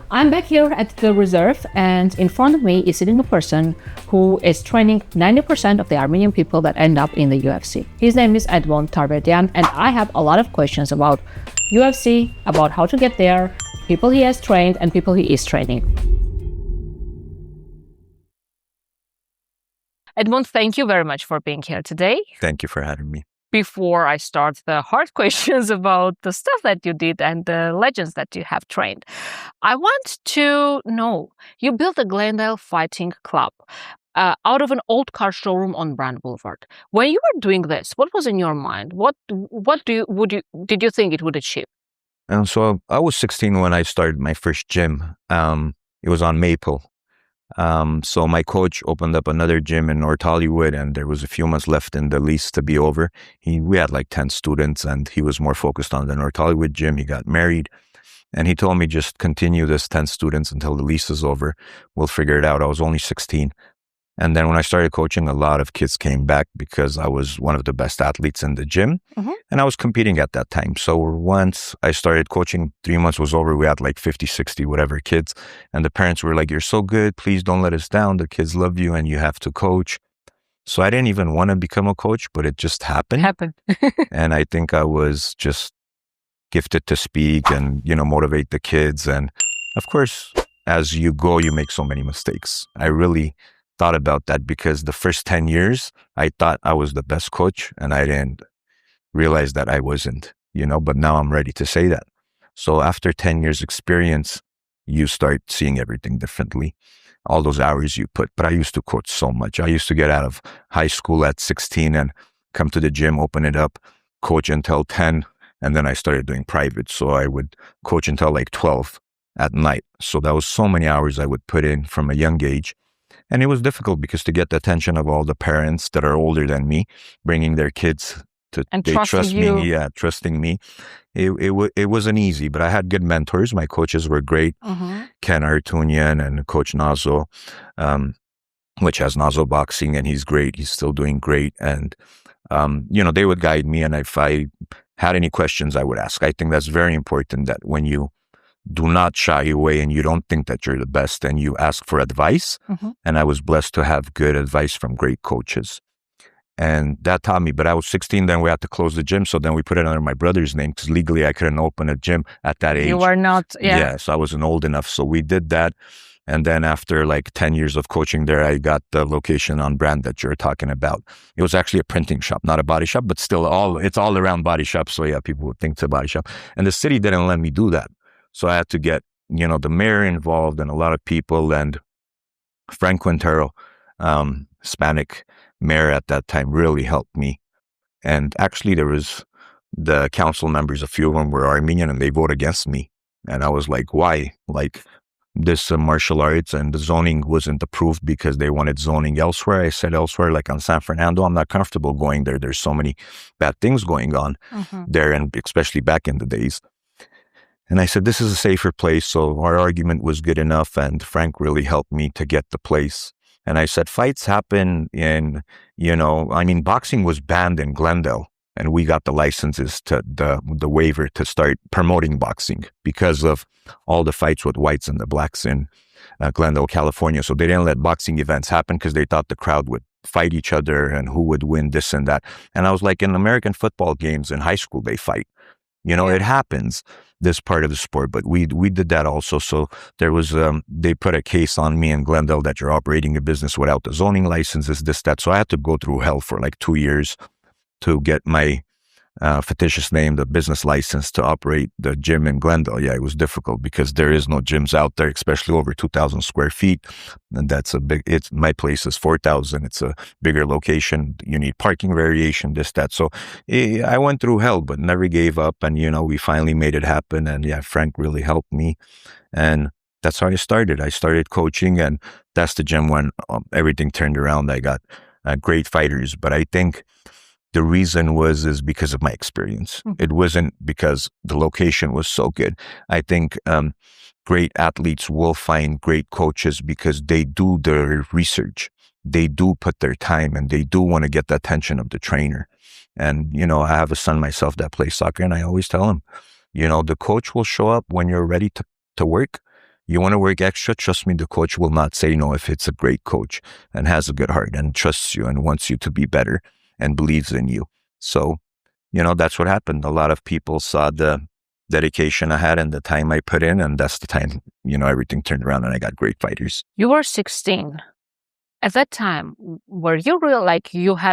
I'm back here at the reserve, and in front of me is sitting a person who is training 90% of the Armenian people that end up in the UFC. His name is Edmond Tarverdyan, and I have a lot of questions about UFC, about how to get there, people he has trained, and people he is training. Edmond, thank you very much for being here today. Thank you for having me. Before I start the hard questions about the stuff that you did and the legends that you have trained, I want to know, you built a Glendale Fighting Club out of an old car showroom on Brand Boulevard. When you were doing this, what was in your mind? What did you think it would achieve? And so I was 16 when I started my first gym. It was on Maple. So my coach opened up another gym in North Hollywood, and there was a few months left in the lease to be over. We had like 10 students, and he was more focused on the North Hollywood gym. He got married, and he told me, just continue this 10 students until the lease is over. We'll figure it out. I was only 16. And then when I started coaching, a lot of kids came back because I was one of the best athletes in the gym. Mm-hmm. And I was competing at that time. So once I started coaching, 3 months was over, we had like 50, 60, whatever kids. And the parents were like, "You're so good. Please don't let us down. The kids love you and you have to coach." So I didn't even want to become a coach, but it just happened. And I think I was just gifted to speak and, motivate the kids. And of course, as you go, you make so many mistakes. I really thought about that because the first 10 years, I thought I was the best coach, and I didn't realize that I wasn't, but now I'm ready to say that. So after 10 years experience, you start seeing everything differently, all those hours you put. But I used to coach so much. I used to get out of high school at 16 and come to the gym, open it up, coach until 10. And then I started doing private. So I would coach until like 12 at night. So that was so many hours I would put in from a young age. And it was difficult because to get the attention of all the parents that are older than me, bringing their kids to, and they trust me. Yeah, trusting me. It wasn't easy, but I had good mentors. My coaches were great. Mm-hmm. Ken Artunian and Coach Nazo, which has Nazo Boxing, and he's great. He's still doing great. And, they would guide me. And if I had any questions, I would ask. I think that's very important, that when you do not shy away and you don't think that you're the best, and you ask for advice. Mm-hmm. And I was blessed to have good advice from great coaches. And that taught me. But I was 16, then we had to close the gym. So then we put it under my brother's name because legally I couldn't open a gym at that age. You were not, Yeah, so I wasn't old enough. So we did that. And then after like 10 years of coaching there, I got the location on Brand that you're talking about. It was actually a printing shop, not a body shop, but still it's all around body shop. So yeah, people would think it's a body shop. And the city didn't let me do that. So I had to get, the mayor involved and a lot of people, and Frank Quintero, Hispanic mayor at that time, really helped me. And actually there was the council members, a few of them were Armenian, and they voted against me. And I was like, why? Like this martial arts, and the zoning wasn't approved because they wanted zoning elsewhere. I said elsewhere, like on San Fernando, I'm not comfortable going there. There's so many bad things going on there, and especially back in the days. And I said, this is a safer place. So our argument was good enough. And Frank really helped me to get the place. And I said, fights happen in, boxing was banned in Glendale. And we got the licenses to the waiver to start promoting boxing because of all the fights with whites and the blacks in Glendale, California. So they didn't let boxing events happen because they thought the crowd would fight each other and who would win this and that. And I was like, in American football games in high school, they fight. It happens, this part of the sport, but we did that also. So there was, they put a case on me in Glendale that you're operating a business without the zoning licenses, this, that. So I had to go through hell for like 2 years to get my fictitious name, the business license to operate the gym in Glendale. Yeah, it was difficult because there is no gyms out there, especially over 2,000 square feet. And that's my place is 4,000. It's a bigger location. You need parking variation, this, that. So I went through hell, but never gave up. And, we finally made it happen. And yeah, Frank really helped me. And that's how I started. I started coaching, and that's the gym when everything turned around. I got great fighters, but I think the reason is because of my experience. Mm-hmm. It wasn't because the location was so good. I think great athletes will find great coaches because they do their research. They do put their time, and they do want to get the attention of the trainer. And, I have a son myself that plays soccer, and I always tell him, the coach will show up when you're ready to work. You want to work extra? Trust me, the coach will not say no if it's a great coach and has a good heart and trusts you and wants you to be better and believes in you. So, that's what happened. A lot of people saw the dedication I had and the time I put in, and that's the time, everything turned around and I got great fighters. You were 16. At that time, were you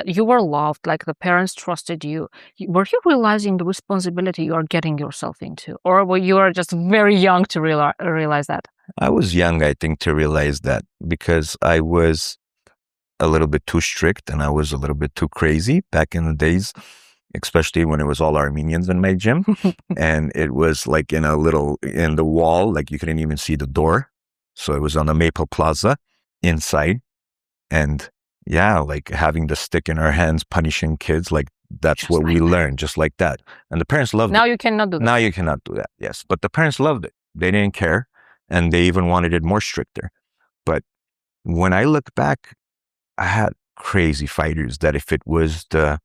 you were loved, like the parents trusted you? Were you realizing the responsibility you are getting yourself into? Or were you just very young to realize that? I was young, I think, to realize that, because I was a little bit too strict and I was a little bit too crazy back in the days, especially when it was all Armenians in my gym. And it was like in the wall, like you couldn't even see the door. So it was on the Maple Plaza inside. And yeah, like having the stick in our hands, punishing kids, like that's just what we learned, just like that. And the parents loved it. Now you cannot do that. Now you cannot do that, yes. But the parents loved it. They didn't care. And they even wanted it more stricter. But when I look back, I had crazy fighters that if it was the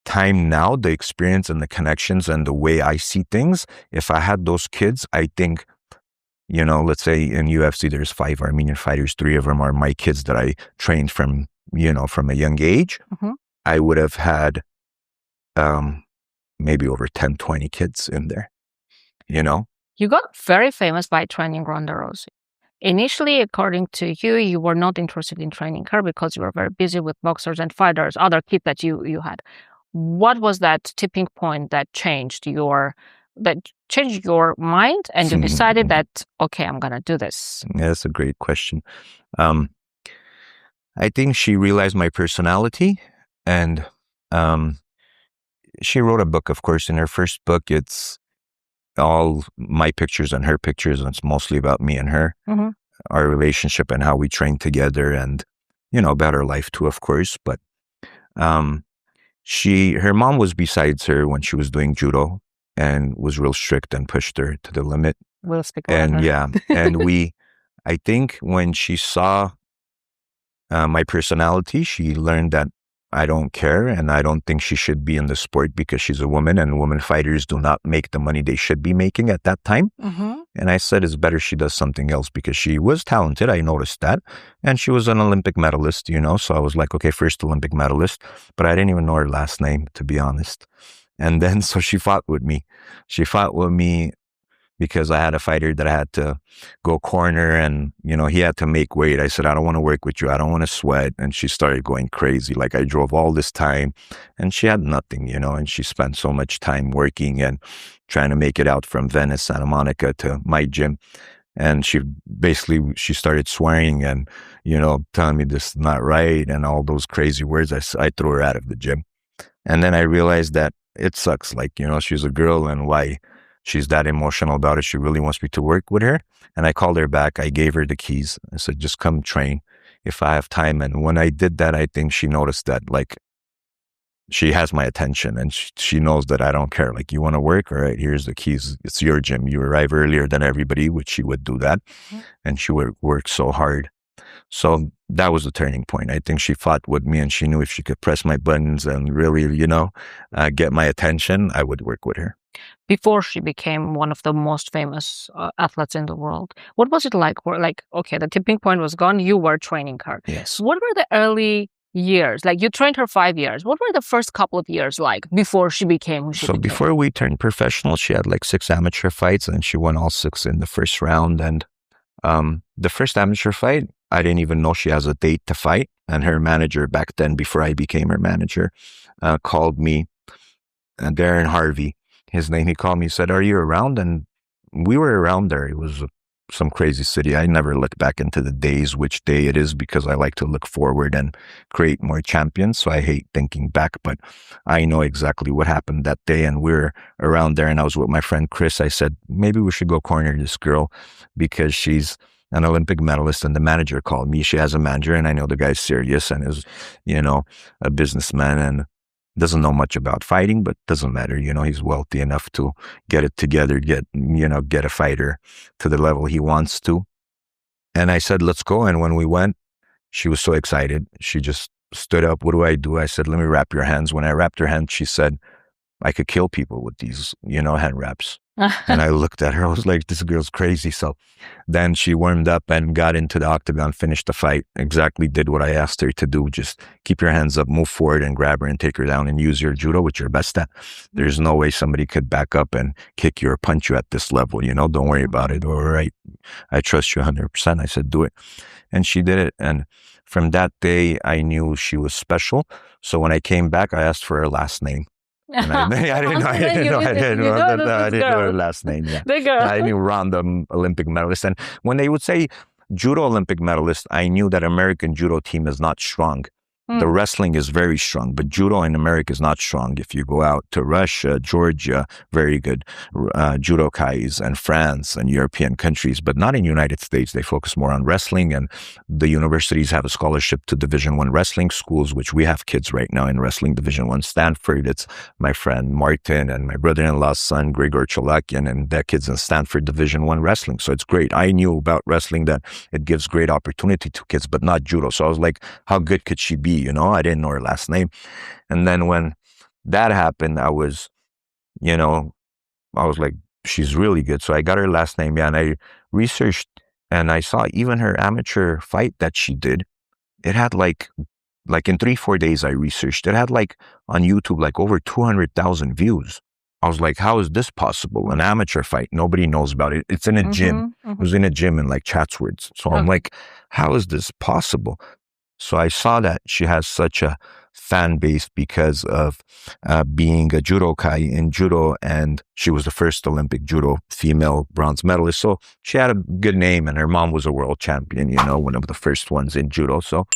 time now, the experience and the connections and the way I see things, if I had those kids, I think, let's say in UFC, there's 5 Armenian fighters. 3 of them are my kids that I trained from a young age. Mm-hmm. I would have had maybe over 10, 20 kids in there, You got very famous by training Ronda Rousey. Initially, according to you, you were not interested in training her because you were very busy with boxers and fighters, other kids that you had. What was that tipping point that changed your mind and you decided that, okay, I'm going to do this? Yeah, that's a great question. I think she realized my personality, and she wrote a book, of course. In her first book, it's all my pictures and her pictures, and it's mostly about me and her, mm-hmm. our relationship and how we train together, and about her life too, of course. But her mom was besides her when she was doing judo and was real strict and pushed her to the limit. We'll speak about her. Yeah, and I think when she saw my personality, she learned that I don't care, and I don't think she should be in the sport because she's a woman, and women fighters do not make the money they should be making at that time. Mm-hmm. And I said it's better she does something else, because she was talented. I noticed that. And she was an Olympic medalist, so I was like, okay, first Olympic medalist, but I didn't even know her last name, to be honest. And then, so she fought with me. She fought with me because I had a fighter that I had to go corner, and, he had to make weight. I said, I don't want to work with you. I don't want to sweat. And she started going crazy. Like, I drove all this time and she had nothing, and she spent so much time working and trying to make it out from Venice, Santa Monica to my gym. And she started swearing and, telling me this is not right and all those crazy words. I threw her out of the gym. And then I realized that it sucks. Like, she's a girl, and why she's that emotional about it. She really wants me to work with her. And I called her back. I gave her the keys. I said, just come train if I have time. And when I did that, I think she noticed that, like, she has my attention, and she knows that I don't care. Like, you want to work? All right, here's the keys. It's your gym. You arrive earlier than everybody, which she would do that. Mm-hmm. And she would work so hard. So that was the turning point. I think she fought with me, and she knew if she could press my buttons and really, get my attention, I would work with her. Before she became one of the most famous athletes in the world, what was it like? Okay, the tipping point was gone. You were training her. Yes. What were the early years? Like, you trained her 5 years. What were the first couple of years like before she became who she became? Before we turned professional, she had like 6 amateur fights, and she won all 6 in the first round. And the first amateur fight, I didn't even know she has a date to fight. And her manager back then, before I became her manager, called me, Darren Harvey, his name. He called me, said, are you around? And we were around there. It was some crazy city. I never look back into the days, which day it is, because I like to look forward and create more champions. So I hate thinking back, but I know exactly what happened that day. And we're around there, and I was with my friend Chris. I said, maybe we should go corner this girl because she's an Olympic medalist. And the manager called me. She has a manager, and I know the guy's serious and is, a businessman and doesn't know much about fighting, but doesn't matter. He's wealthy enough to get it together, get a fighter to the level he wants to. And I said, let's go. And when we went, she was so excited. She just stood up. What do? I said, let me wrap your hands. When I wrapped her hand, she said, I could kill people with these, hand reps. And I looked at her, I was like, this girl's crazy. So then she warmed up and got into the octagon, finished the fight, exactly did what I asked her to do. Just keep your hands up, move forward and grab her and take her down and use your judo, which you're best at. There's no way somebody could back up and kick you or punch you at this level, don't worry about it. All right, I trust you 100%. I said, do it. And she did it. And from that day, I knew she was special. So when I came back, I asked for her last name. And I didn't know her last name. Yeah. The girl. I knew Ronda, Olympic medalist. And when they would say judo Olympic medalist, I knew that American judo team is not strong. The wrestling is very strong, but judo in America is not strong. If you go out to Russia, Georgia, very good judokais, and France and European countries, but not in the United States. They focus more on wrestling, and the universities have a scholarship to Division I wrestling schools, which we have kids right now in wrestling Division I. Stanford, it's my friend Martin and my brother-in-law's son, Grigor Chalakian, and their kids in Stanford Division I wrestling. So it's great. I knew about wrestling that it gives great opportunity to kids, but not judo. So I was like, how good could she be? I didn't know her last name. And then when that happened, I was like, she's really good. So I got her last name. Yeah. And I researched and I saw even her amateur fight that she did. It had like in 3-4 days, I researched. It had on YouTube, over 200,000 views. I was like, how is this possible? An amateur fight. Nobody knows about it. It's in a gym. It was in a gym in Chatsworth. So I'm like, how is this possible? So I saw that she has such a fan base because of being a judokai in judo, and she was the first Olympic judo female bronze medalist. So she had a good name, and her mom was a world champion, one of the first ones in judo. So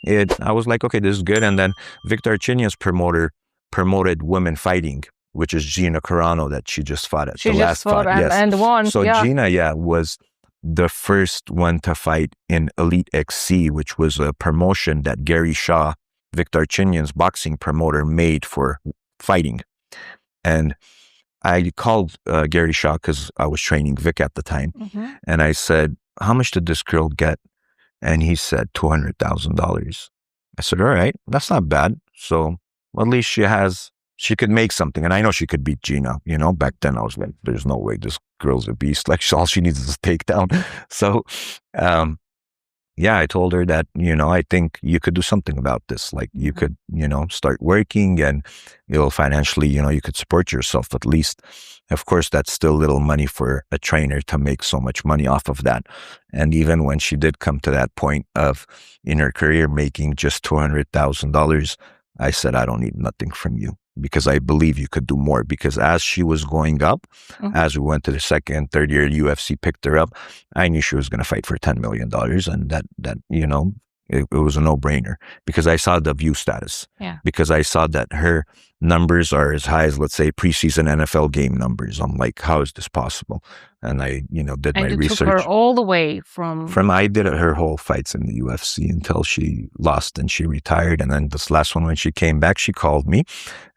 I was like, okay, this is good. And then Victor Archinian's promoter promoted women fighting, which is Gina Carano that she just fought at she the last fight. And won. So Gina, was the first one to fight in Elite XC, which was a promotion that Gary Shaw, Victor Archinian's boxing promoter, made for fighting. And I called Gary Shaw because I was training Vic at the time. And I said, how much did this girl get? And he said $200,000. I said, all right, that's not bad. So at least she could make something. And I know she could beat Gina. Back then I was like, there's no way this girl's a beast. All she needs is a takedown. So, I told her that, I think you could do something about this. You could, start working and you'll financially, you could support yourself at least. Of course, that's still little money for a trainer to make so much money off of that. And even when she did come to that point of in her career making just $200,000, I said, I don't need nothing from you, because I believe you could do more. Because as she was going up, as we went to the second, third year, UFC picked her up, I knew she was going to fight for $10 million. And that it was a no-brainer, because I saw the view status. Yeah. Because I saw that her numbers are as high as, let's say, preseason NFL game numbers. I'm like, how is this possible? And I, did my research. Took her all the way from I did her whole fights in the UFC until she lost and she retired. And then this last one, when she came back, she called me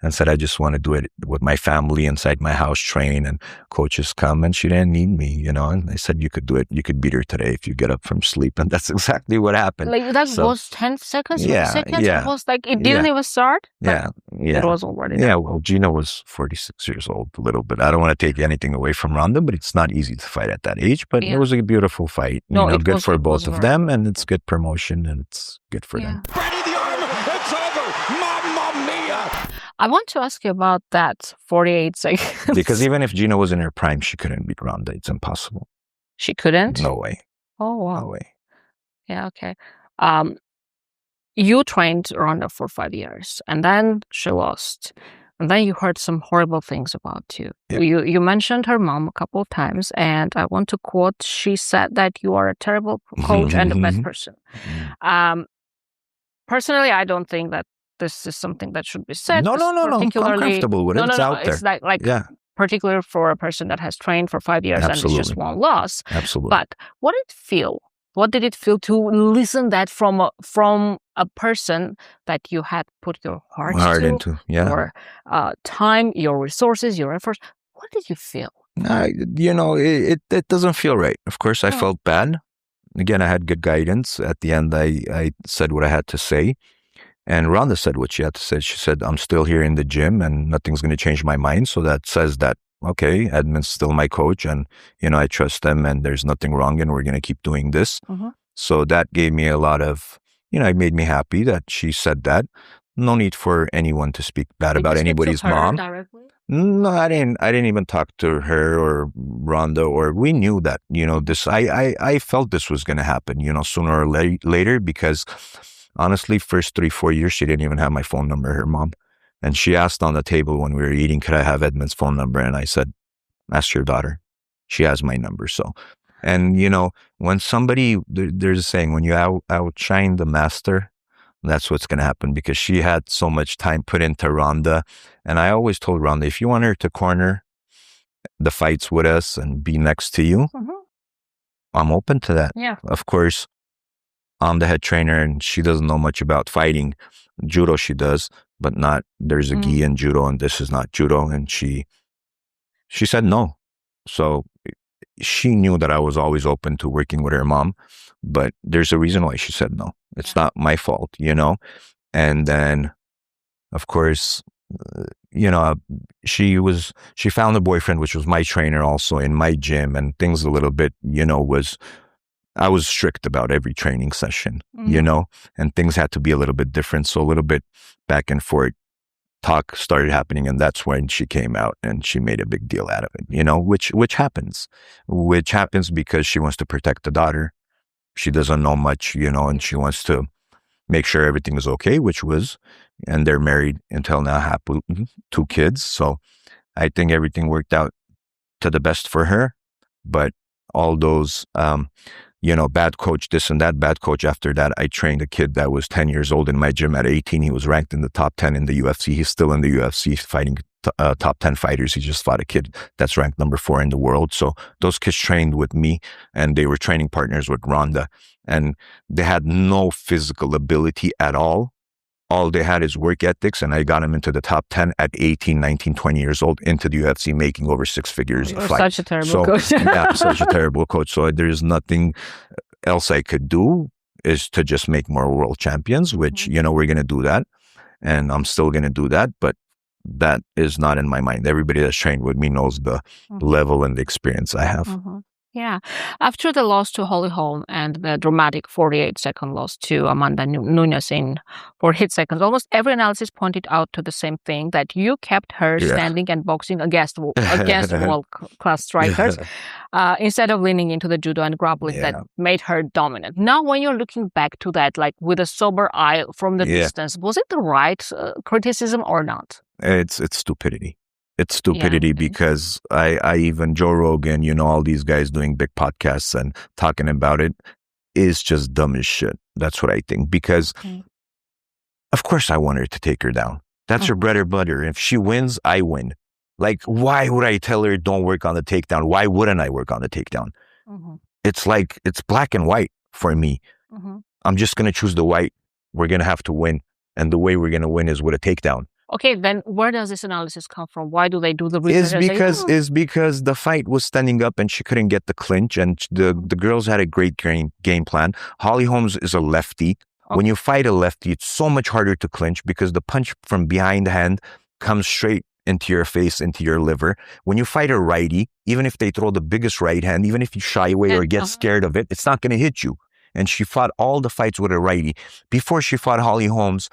and said, I just want to do it with my family inside my house, train, and coaches come. And she didn't need me, and I said, you could do it. You could beat her today if you get up from sleep. And that's exactly what happened. That was 10 seconds? Yeah. Seconds? Yeah. It was it didn't even start? Yeah. It was already done. Yeah, well, Gina was 46 years old, a little bit. I don't want to take anything away from Ronda, but it's not easy to fight at that age. But it was a beautiful fight. Good for both of them, and it's good promotion, and it's good for them. Ready the arm, it's over, mamma mia! I want to ask you about that 48 seconds. Because even if Gina was in her prime, she couldn't beat Ronda. It's impossible. She couldn't? No way. Oh, wow. No way. Yeah, okay. You trained Ronda for 5 years, and then she lost. And then you heard some horrible things about you. Yeah. You mentioned her mom a couple of times, and I want to quote, she said that you are a terrible coach and a bad person. Personally, I don't think that this is something that should be said. No. I'm comfortable with it. It's out there. It's particularly for a person that has trained for 5 years Absolutely. and it's just one loss. Absolutely. But what did it feel? What did it feel to listen that from a person that you had put your heart into? Yeah. Your time, your resources, your efforts? What did you feel? It doesn't feel right. Of course, I felt bad. Again, I had good guidance. At the end, I said what I had to say. And Ronda said what she had to say. She said, I'm still here in the gym and nothing's going to change my mind. So that says that, okay, Edmond's still my coach and, I trust them and there's nothing wrong and we're going to keep doing this. So that gave me a lot of, it made me happy that she said that. No need for anyone to speak bad about anybody's mom. Directly? No, I didn't even talk to her or Ronda, or we knew that, this, I felt this was going to happen, sooner or later, because honestly, first 3-4 years, she didn't even have my phone number, her mom. And she asked on the table when we were eating, could I have Edmond's phone number? And I said, ask your daughter. She has my number. So, and when somebody, there's a saying, when you outshine the master, that's what's going to happen, because she had so much time put into Ronda. And I always told Ronda, if you want her to corner the fights with us and be next to you, I'm open to that. Yeah. Of course, I'm the head trainer and she doesn't know much about fighting. Judo she does, but not, there's a gi in judo and this is not judo. And she said no. So she knew that I was always open to working with her mom, but there's a reason why she said no. It's not my fault, And then, of course, she found a boyfriend, which was my trainer also in my gym, and things a little bit, I was strict about every training session, and things had to be a little bit different. So a little bit back and forth talk started happening. And that's when she came out and she made a big deal out of it, which happens because she wants to protect the daughter. She doesn't know much, and she wants to make sure everything is okay, which was, and they're married until now, happy, 2 kids. So I think everything worked out to the best for her. But all those, bad coach, this and that, bad coach after that. I trained a kid that was 10 years old in my gym at 18. He was ranked in the top 10 in the UFC. He's still in the UFC fighting top 10 fighters. He just fought a kid that's ranked number 4 in the world. So those kids trained with me and they were training partners with Ronda, and they had no physical ability at all. All they had is work ethics, and I got them into the top 10 at 18, 19, 20 years old into the UFC, making over 6 figures. You're such a terrible coach. Yeah, such a terrible coach. So there's nothing else I could do is to just make more world champions, which, we're going to do that. And I'm still going to do that. But that is not in my mind. Everybody that's trained with me knows the level and the experience I have. Yeah. After the loss to Holly Holm and the dramatic 48-second loss to Amanda Nunes in 48 seconds, almost every analysis pointed out to the same thing, that you kept her standing and boxing against world-class strikers instead of leaning into the judo and grappling that made her dominant. Now, when you're looking back to that, like with a sober eye from the distance, was it the right criticism or not? It's stupidity. It's stupidity because I even Joe Rogan, all these guys doing big podcasts and talking about it is just dumb as shit. That's what I think. Because of course I want her to take her down. That's her bread or butter. If she wins, I win. Like, why would I tell her don't work on the takedown? Why wouldn't I work on the takedown? It's like, it's black and white for me. I'm just going to choose the white. We're going to have to win. And the way we're going to win is with a takedown. Okay, then where does this analysis come from? Why do they do the research? Is because the fight was standing up and she couldn't get the clinch, and the girls had a great game plan. Holly Holm is a lefty. Okay. When you fight a lefty, it's so much harder to clinch because the punch from behind the hand comes straight into your face, into your liver. When you fight a righty, even if they throw the biggest right hand, even if you shy away or get scared of it, it's not going to hit you. And she fought all the fights with a righty. Before she fought Holly Holmes,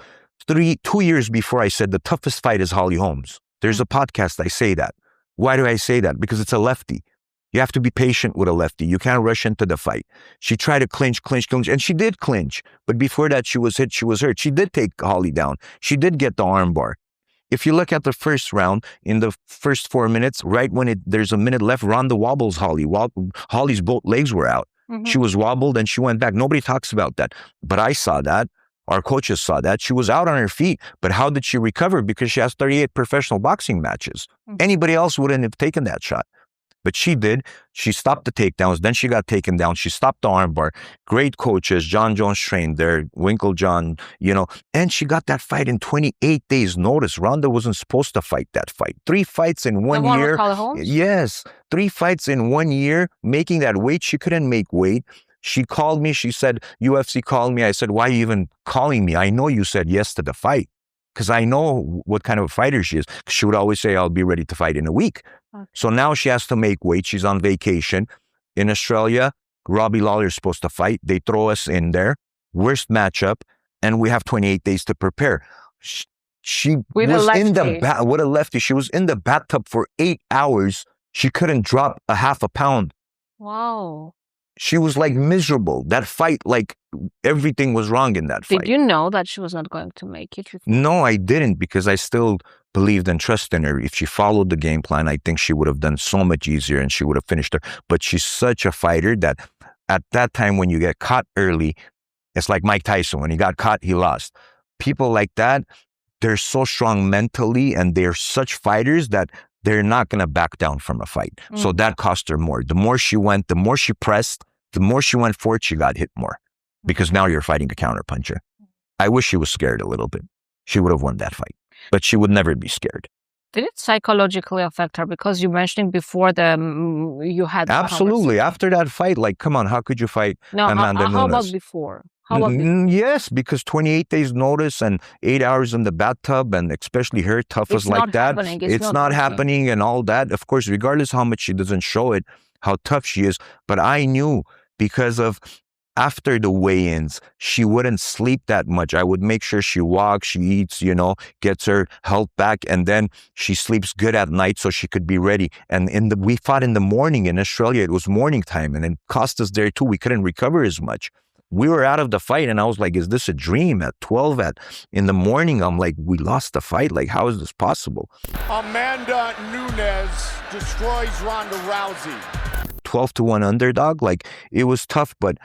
2 years before, I said the toughest fight is Holly Holmes. There's a podcast I say that. Why do I say that? Because it's a lefty. You have to be patient with a lefty. You can't rush into the fight. She tried to clinch, and she did clinch. But before that, she was hit, she was hurt. She did take Holly down. She did get the armbar. If you look at the first round, in the first 4 minutes, right when there's a minute left, Ronda wobbles Holly. Holly's both legs were out. She was wobbled and she went back. Nobody talks about that. But I saw that. Our coaches saw that. She was out on her feet. But how did she recover? Because she has 38 professional boxing matches. Anybody else wouldn't have taken that shot. But she did. She stopped the takedowns. Then she got taken down. She stopped the armbar. Great coaches. John Jones trained there. Winklejohn, And she got that fight in 28 days notice. Ronda wasn't supposed to fight that fight. 3 fights in 1 year. Holly Holmes? Yes. 3 fights in 1 year. Making that weight. She couldn't make weight. She called me. She said, UFC called me. I said, why are you even calling me? I know you said yes to the fight because I know what kind of a fighter she is. She would always say, I'll be ready to fight in a week. Okay. So now she has to make weight. She's on vacation in Australia. Robbie Lawler is supposed to fight. They throw us in there. Worst matchup. And we have 28 days to prepare. She was in the with a lefty. She was in the bathtub for 8 hours. She couldn't drop a half a pound. Wow. She was like miserable. That fight, like everything was wrong in that fight. Did you know that she was not going to make it? No, I didn't, because I still believed and trust in her. If she followed the game plan, I think she would have done so much easier and she would have finished her. But she's such a fighter that at that time when you get caught early, it's like Mike Tyson. When he got caught, he lost. People like that, they're so strong mentally and they're such fighters that they're not going to back down from a fight. Mm-hmm. So that cost her more. The more she went, the more she pressed, the more she went for it, she got hit more. Because now you're fighting a counterpuncher. I wish she was scared a little bit. She would have won that fight. But she would never be scared. Did it psychologically affect her? Because you mentioned before you had... Absolutely. After that fight, like, come on, how could you fight Amanda Nunes? How about before? How about before? Yes, because 28 days notice and 8 hours in the bathtub, and especially her toughest like that. It's not happening and all that. Of course, regardless how much she doesn't show it, how tough she is. But I knew because of after the weigh-ins, she wouldn't sleep that much. I would make sure she walks, she eats, gets her health back, and then she sleeps good at night so she could be ready. And we fought in the morning in Australia. It was morning time, and it cost us there too. We couldn't recover as much. We were out of the fight, and I was like, is this a dream? At 12 in the morning, I'm like, we lost the fight. Like, how is this possible? Amanda Nunes destroys Ronda Rousey. 12-1 underdog. Like, it was tough, but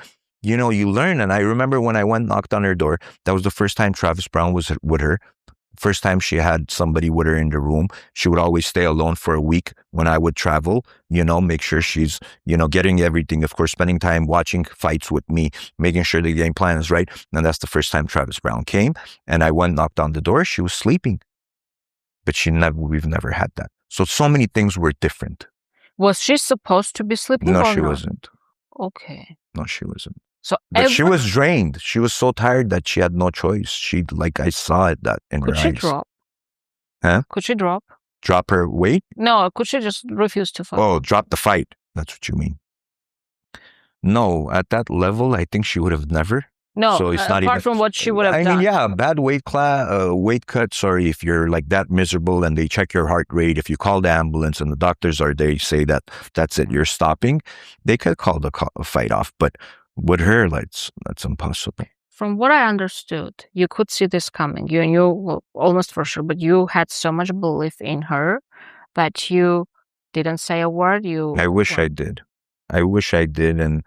you learn. And I remember when I went knocked on her door, that was the first time Travis Brown was with her. First time she had somebody with her in the room. She would always stay alone for a week when I would travel, make sure she's, getting everything. Of course, spending time watching fights with me, making sure the game plan is right. And that's the first time Travis Brown came. And I went knocked on the door. She was sleeping. But we've never had that. So many things were different. Was she supposed to be sleeping? No, she wasn't. Okay. No, she wasn't. But she was drained. She was so tired that she had no choice. I saw it that in her eyes. Could she drop? Huh? Could she drop? Drop her weight? No, could she just refuse to fight? Oh, drop the fight. That's what you mean. No, at that level, I think she would have never. No, so it's not apart from what she would have done. I mean, yeah, bad weight cut. Sorry, if you're like that miserable and they check your heart rate, if you call the ambulance and the doctors they say that that's it, you're stopping, they could call the fight off. But with her, that's impossible. From what I understood, you could see this coming. You knew almost for sure, but you had so much belief in her that you didn't say a word. I wish I did. And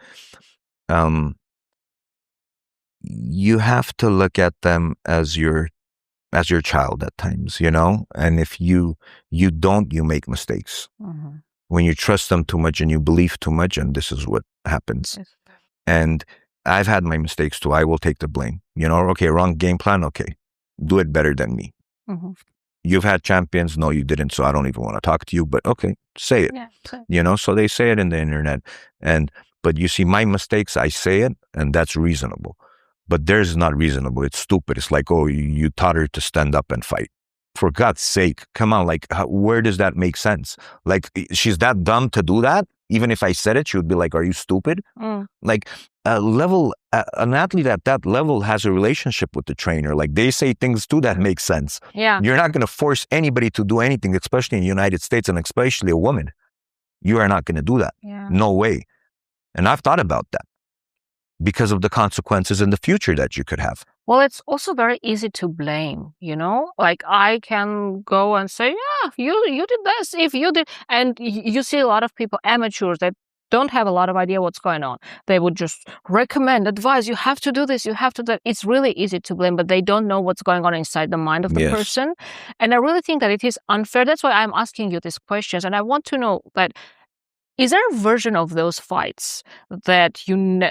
you have to look at them as your child at times, and if you don't, you make mistakes. Mm-hmm. When you trust them too much and you believe too much, and this is what happens. Yes. And I've had my mistakes too. I will take the blame. Okay, wrong game plan. Okay, do it better than me. Mm-hmm. You've had champions. No, you didn't. So I don't even want to talk to you, but okay, say it. Yeah, so they say it in the internet. But you see, my mistakes, I say it, and that's reasonable. But theirs is not reasonable. It's stupid. It's like, oh, you taught her to stand up and fight. For God's sake, come on. Like, where does that make sense? Like, she's that dumb to do that? Even if I said it, she would be like, are you stupid? Mm. Like, an athlete at that level has a relationship with the trainer. Like, they say things too that make sense. Yeah. You're not going to force anybody to do anything, especially in the United States and especially a woman. You are not going to do that. Yeah. No way. And I've thought about that because of the consequences in the future that you could have. Well, it's also very easy to blame, Like, I can go and say, yeah, you did this, if you did. And you see a lot of people, amateurs, that don't have a lot of idea what's going on. They would just recommend, advise, you have to do this, you have to do that. It's really easy to blame, but they don't know what's going on inside the mind of the person. And I really think that it is unfair. That's why I'm asking you these questions. And I want to know that, is there a version of those fights that in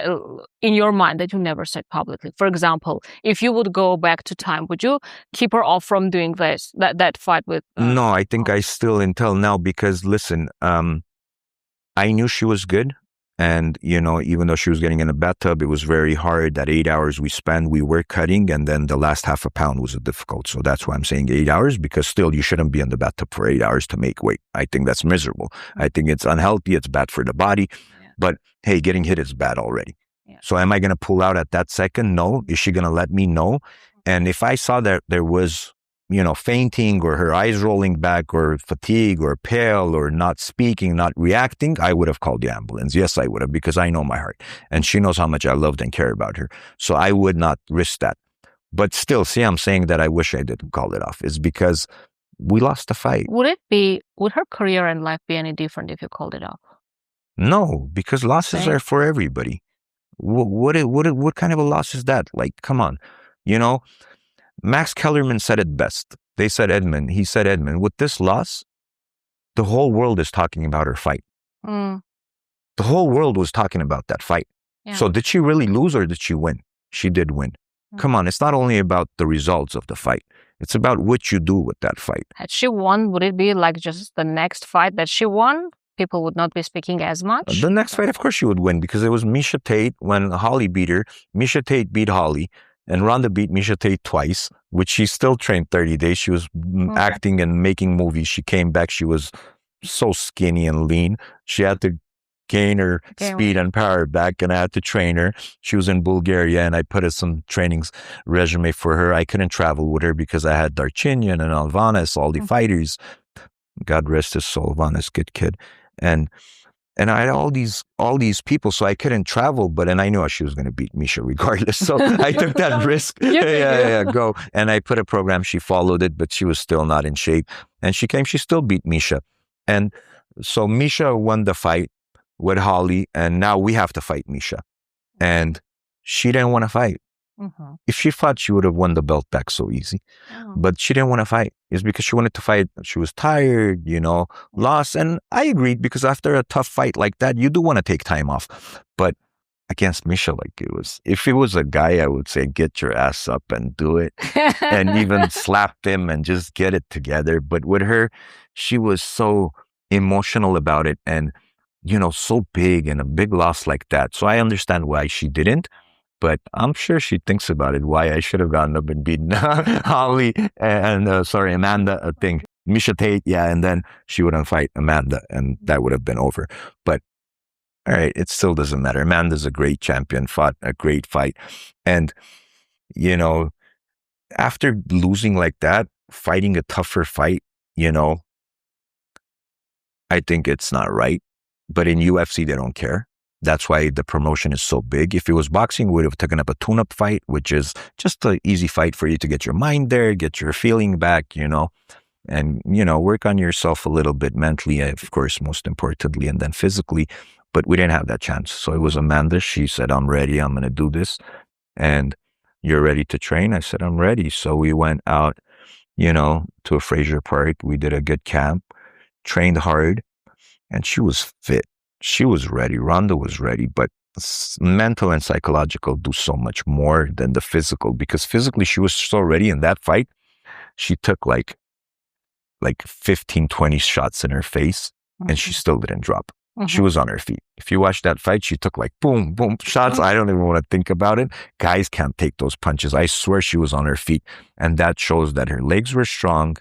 your mind that you never said publicly? For example, if you would go back to time, would you keep her off from doing that fight with? No, I think I still until now, because listen, I knew she was good. And, even though she was getting in a bathtub, it was very hard. That 8 hours we spent, we were cutting. And then the last half a pound was difficult. So that's why I'm saying 8 hours, because still you shouldn't be in the bathtub for 8 hours to make weight. I think that's miserable. I think it's unhealthy. It's bad for the body. Yeah. But hey, getting hit is bad already. Yeah. So am I going to pull out at that second? No. Is she going to let me know? And if I saw that there was, fainting or her eyes rolling back or fatigue or pale or not speaking, not reacting, I would have called the ambulance. Yes, I would have, because I know my heart and she knows how much I loved and care about her. So I would not risk that. But still, see, I'm saying that I wish I didn't call it off. It's because we lost the fight. Would her career and life be any different if you called it off? No, because losses are for everybody. What kind of a loss is that? Like, come on, Max Kellerman said it best. He said, Edmond, with this loss, the whole world is talking about her fight. The whole world was talking about that fight. Yeah. So did she really lose or did she win? She did win. Come on, it's not only about the results of the fight. It's about what you do with that fight. Had she won, would it be like just the next fight that she won? People would not be speaking as much? The next fight, of course, she would win, because it was Miesha Tate when Holly beat her. Miesha Tate beat Holly. And Ronda beat Miesha Tate twice, which she still trained 30 days. She was acting and making movies. She came back. She was so skinny and lean. She had to gain her speed and power back, and I had to train her. She was in Bulgaria, and I put some trainings resume for her. I couldn't travel with her because I had Darchinyan and Alvanas, all the fighters. God rest his soul, Alvanas, good kid. And I had all these people, so I couldn't travel, and I knew she was going to beat Miesha regardless. So I took that risk. Go. And I put a program. She followed it, but she was still not in shape. And she still beat Miesha. And so Miesha won the fight with Holly, and now we have to fight Miesha. And she didn't want to fight. Mm-hmm. If she fought, she would have won the belt back so easy. Oh. But she didn't want to fight. It's because she wanted to fight. She was tired, lost. And I agreed, because after a tough fight like that, you do want to take time off. But against Miesha, if it was a guy, I would say, get your ass up and do it. And even slap him and just get it together. But with her, she was so emotional about it. And, so big, and a big loss like that. So I understand why she didn't. But I'm sure she thinks about it, why I should have gotten up and beaten Holly and, Amanda, I think. Miesha Tate, and then she wouldn't fight Amanda, and that would have been over. But, all right, it still doesn't matter. Amanda's a great champion, fought a great fight. And, after losing like that, fighting a tougher fight, I think it's not right. But in UFC, they don't care. That's why the promotion is so big. If it was boxing, we would have taken up a tune-up fight, which is just an easy fight for you to get your mind there, get your feeling back, and, work on yourself a little bit mentally, of course, most importantly, and then physically. But we didn't have that chance. So it was Amanda. She said, I'm ready. I'm going to do this. And you're ready to train? I said, I'm ready. So we went out, to a Fraser Park. We did a good camp, trained hard, and she was fit. She was ready. Ronda was ready, but mental and psychological do so much more than the physical, because physically she was so ready in that fight. She took like 15, 20 shots in her face, and she still didn't drop. Mm-hmm. She was on her feet. If you watch that fight, she took boom, boom shots. I don't even want to think about it. Guys can't take those punches. I swear she was on her feet. And that shows that her legs were strong.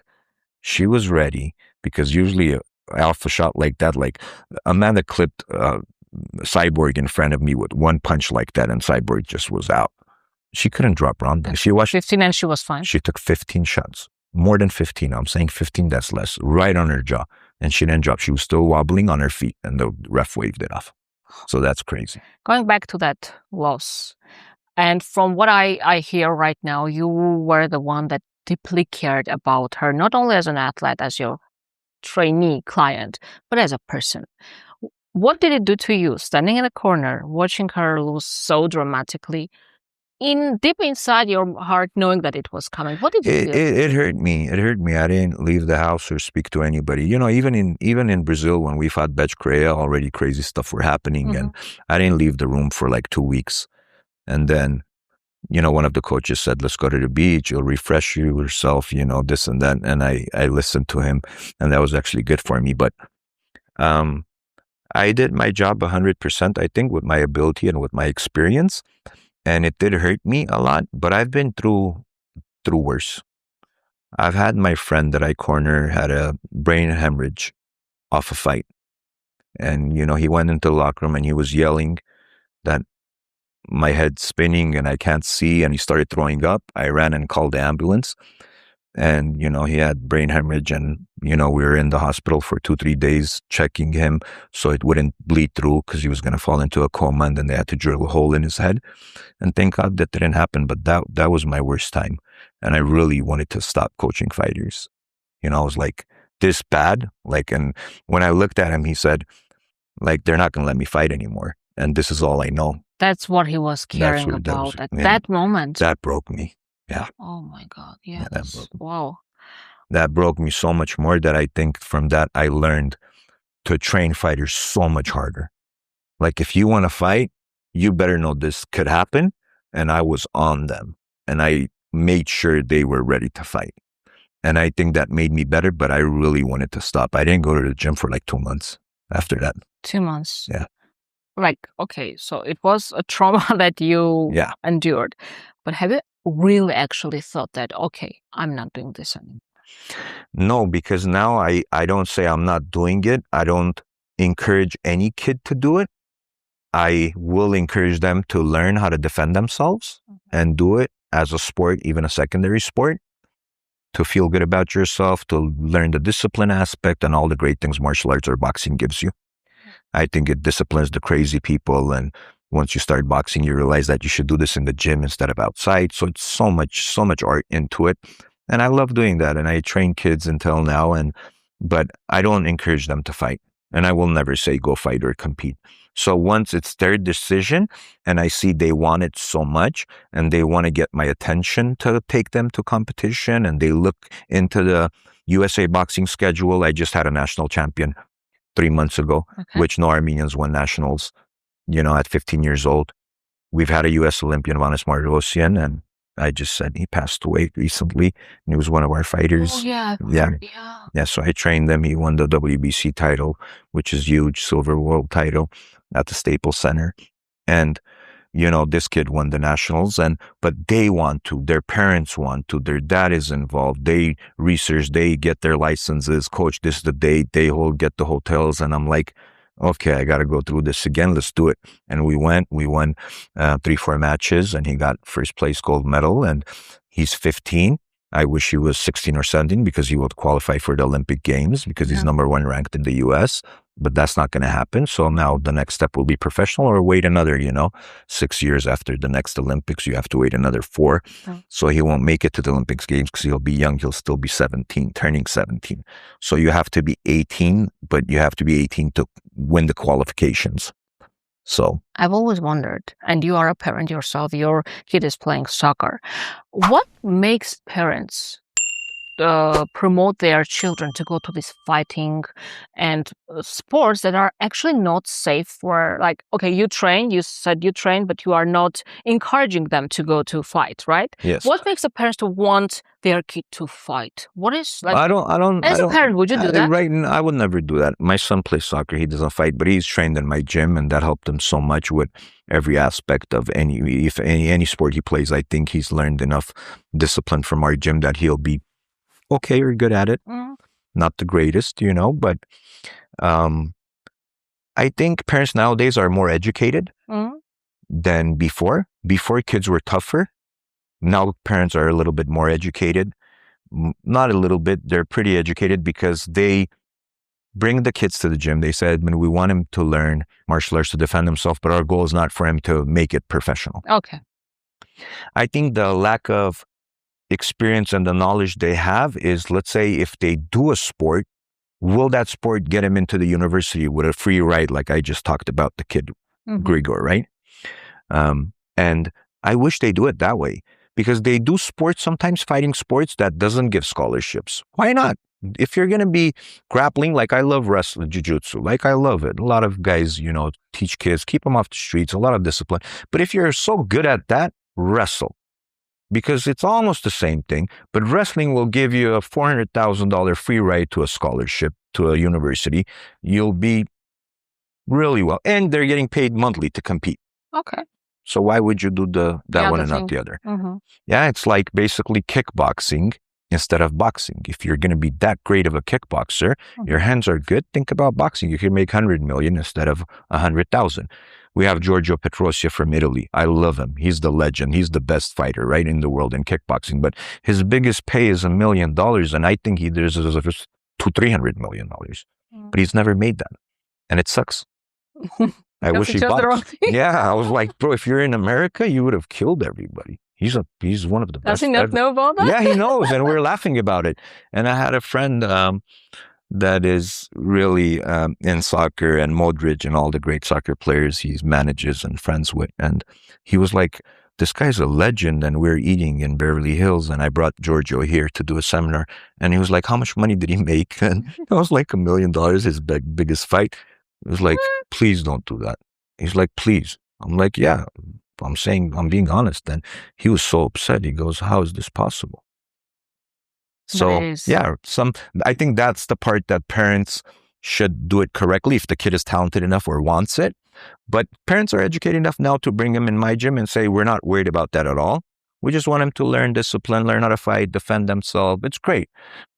She was ready, because usually alpha shot like that, Amanda clipped Cyborg in front of me with one punch like that, and Cyborg just was out. She couldn't drop Ronda. She watched 15 and she was fine. She took 15 shots, more than 15. I'm saying 15, that's less, right on her jaw, and she didn't drop. She was still wobbling on her feet, and the ref waved it off. So that's crazy. Going back to that loss, and from what I hear right now, you were the one that deeply cared about her, not only as an athlete, as your trainee client, but as a person. What did it do to you, standing in a corner, watching her lose so dramatically, deep inside your heart, knowing that it was coming? What did you feel? It hurt me. It hurt me. I didn't leave the house or speak to anybody. Even in Brazil, when we fought Betch Correia, already crazy stuff were happening, and I didn't leave the room for 2 weeks. And then, one of the coaches said, let's go to the beach. It'll refresh yourself, this and that. And I listened to him, and that was actually good for me. But I did my job 100%, I think, with my ability and with my experience. And it did hurt me a lot, but I've been through worse. I've had my friend that I corner had a brain hemorrhage off a fight. And, he went into the locker room and he was yelling that my head's spinning and I can't see. And he started throwing up. I ran and called the ambulance. And, he had brain hemorrhage and, we were in the hospital for 2-3 days checking him so it wouldn't bleed through because he was going to fall into a coma, and then they had to drill a hole in his head. And thank God that didn't happen. But that was my worst time. And I really wanted to stop coaching fighters. I was like, this bad? And when I looked at him, he said, they're not going to let me fight anymore. And this is all I know. That's what he was caring about at that moment. That broke me. Yeah. Oh my God. Yeah, Yes. Wow. That broke me so much more that I think from that I learned to train fighters so much harder. If you want to fight, you better know this could happen. And I was on them. And I made sure they were ready to fight. And I think that made me better, but I really wanted to stop. I didn't go to the gym for 2 months after that. 2 months. Yeah. Okay, so it was a trauma that you endured. But have you really actually thought that, okay, I'm not doing this anymore? No, because now I don't say I'm not doing it. I don't encourage any kid to do it. I will encourage them to learn how to defend themselves and do it as a sport, even a secondary sport, to feel good about yourself, to learn the discipline aspect and all the great things martial arts or boxing gives you. I think it disciplines the crazy people. And once you start boxing, you realize that you should do this in the gym instead of outside. So it's so much art into it. And I love doing that. And I train kids until now. But I don't encourage them to fight. And I will never say go fight or compete. So once it's their decision and I see they want it so much and they want to get my attention to take them to competition and they look into the USA boxing schedule. I just had a national champion 3 months ago, which no Armenians won nationals, at 15 years old. We've had a US Olympian, Edmond Tarverdyan, and I just said he passed away recently. And he was one of our fighters. Oh, yeah. Yeah. So I trained him. He won the WBC title, which is huge, silver world title at the Staples Center. And, this kid won the nationals, but they want to, their parents want to, their dad is involved. They research, they get their licenses. Coach, this is the date, they get the hotels. And I'm like, okay, I got to go through this again. Let's do it. And we won 3-4 matches and he got first place gold medal and he's 15. I wish he was 16 or 17 because he would qualify for the Olympic Games because he's number 1 ranked in the US, but that's not going to happen. So now the next step will be professional or wait another, 6 years after the next Olympics, you have to wait another 4. So he won't make it to the Olympics Games because he'll be young. He'll still be 17, turning 17. So you have to be 18, but you have to be 18 to win the qualifications. So I've always wondered, and you are a parent yourself, your kid is playing soccer. What makes parents promote their children to go to these fighting and sports that are actually not safe for, okay, you said you train, but you are not encouraging them to go to fight, right? Yes. What makes the parents to want their kid to fight? What is I don't. As a parent, would you do that? Right, I would never do that. My son plays soccer. He doesn't fight, but he's trained in my gym, and that helped him so much with every aspect of any sport he plays. I think he's learned enough discipline from our gym that he'll be okay or good at it. Not the greatest, but I think parents nowadays are more educated than before. Before, kids were tougher. Now parents are a little bit more educated. Not a little bit, they're pretty educated because they bring the kids to the gym. They said, we want him to learn martial arts to defend himself, but our goal is not for him to make it professional. Okay. I think the lack of experience and the knowledge they have is, let's say if they do a sport, will that sport get him into the university with a free ride like I just talked about the kid Grigor, right? And I wish they do it that way because they do sports, sometimes fighting sports that doesn't give scholarships. Why not? If you're going to be grappling, like I love wrestling, jiu-jitsu, like I love it. A lot of guys, teach kids, keep them off the streets, a lot of discipline. But if you're so good at that, wrestle. Because it's almost the same thing, but wrestling will give you a $400,000 free ride to a scholarship to a university. You'll be really well. And they're getting paid monthly to compete. Okay. So why would you do that one and thing. not the other? Mm-hmm. Yeah, it's like basically kickboxing instead of boxing. If you're going to be that great of a kickboxer, your hands are good, think about boxing. You can make 100 million instead of 100,000. We have Giorgio Petrosya from Italy. I love him. He's the legend. He's the best fighter, right, in the world in kickboxing. But his biggest pay is $1 million, and I think he deserves $200-300 million. But he's never made that, and it sucks. I wish he boxed. Yeah, I was like, bro, if you're in America, you would have killed everybody. He's one of the best. Does he not know about that? Yeah, he knows, and we're laughing about it. And I had a friend that is really in soccer, and Modric and all the great soccer players he manages and friends with. And he was like, this guy's a legend, and we're eating in Beverly Hills. And I brought Giorgio here to do a seminar. And he was like, how much money did he make? And I was like, $1 million, his biggest fight. It was like, please don't do that. He's like, please. I'm like, yeah, I'm being honest. And he was so upset. He goes, how is this possible? So yeah, I think that's the part that parents should do it correctly if the kid is talented enough or wants it. But parents are educated enough now to bring him in my gym and say, we're not worried about that at all. We just want him to learn discipline, learn how to fight, defend themselves. It's great.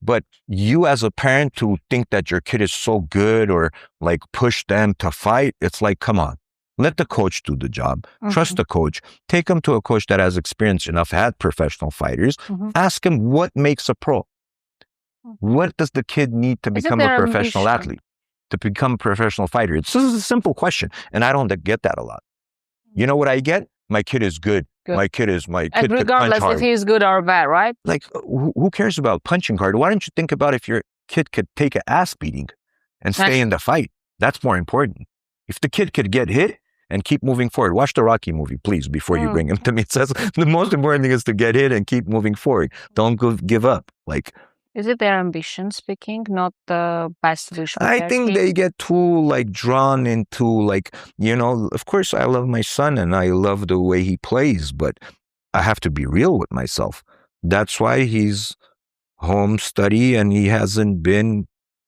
But you as a parent to think that your kid is so good or like push them to fight, it's like, come on. Let the coach do the job. Trust the coach. Take him to a coach that has experience enough, had professional fighters. Ask him what makes a pro. What does the kid need to become a professional athlete, to become a professional fighter? It's just a simple question. And I don't get that a lot. You know what I get? My kid is good. My kid and regardless if he's good or bad, right? Like, who cares about punching hard? Why don't you think about if your kid could take an ass beating and stay in the fight? That's more important. If the kid could get hit and keep moving forward. Watch the Rocky movie, please, before you bring him to me. It says the most important thing is to get hit and keep moving forward. Don't give up. Like, is it their ambition speaking, not the best vision? I think they get too like drawn into like, of course I love my son and I love the way he plays, but I have to be real with myself. That's why he's home study and he hasn't been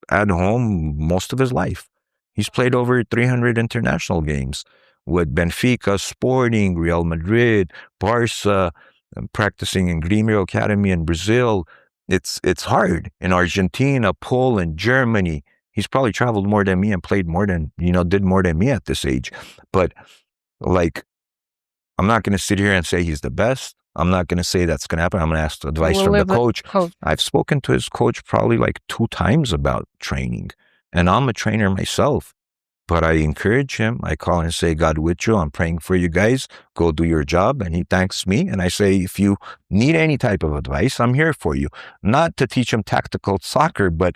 at home most of his life. He's played over 300 international games with Benfica, Sporting, Real Madrid, Barca, practicing in Grêmio Academy in Brazil. It's hard. In Argentina, Poland, Germany. He's probably traveled more than me and played more than, did more than me at this age. But like, I'm not going to sit here and say he's the best. I'm not going to say that's going to happen. I'm going to ask advice from the coach. I've spoken to his coach probably like 2 times about training. And I'm a trainer myself. But I encourage him. I call and say, God with you. I'm praying for you guys. Go do your job. And he thanks me. And I say, if you need any type of advice, I'm here for you. Not to teach him tactical soccer, but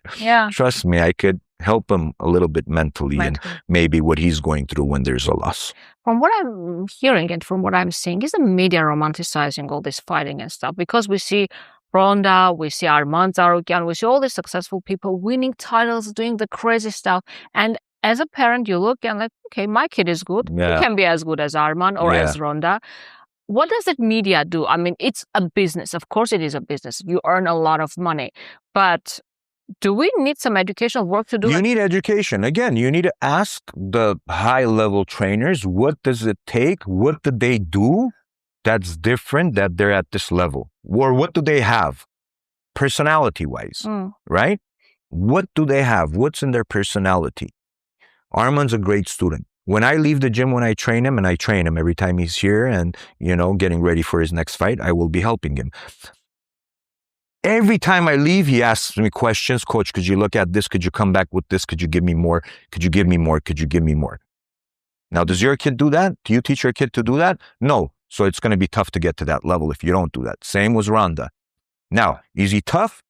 trust me, I could help him a little bit mentally and maybe what he's going through when there's a loss. From what I'm hearing and from what I'm seeing, is the media romanticizing all this fighting and stuff? Because we see Ronda, we see Edmond Tarverdyan, we see all these successful people winning titles, doing the crazy stuff. And as a parent, you look and like, okay, my kid is good. He can be as good as Edmond or as Ronda. What does that media do? I mean, it's a business. Of course it is a business. You earn a lot of money. But do we need some educational work to do? You need education. Again, you need to ask the high-level trainers, what does it take? What do they do that's different that they're at this level? Or what do they have personality-wise, right? What do they have? What's in their personality? Armand's a great student. When I leave the gym, when I train him, and I train him every time he's here and, getting ready for his next fight, I will be helping him. Every time I leave, he asks me questions. Coach, could you look at this? Could you come back with this? Could you give me more? Could you give me more? Could you give me more? Now, does your kid do that? Do you teach your kid to do that? No. So it's going to be tough to get to that level if you don't do that. Same with Ronda. Now, is he tough?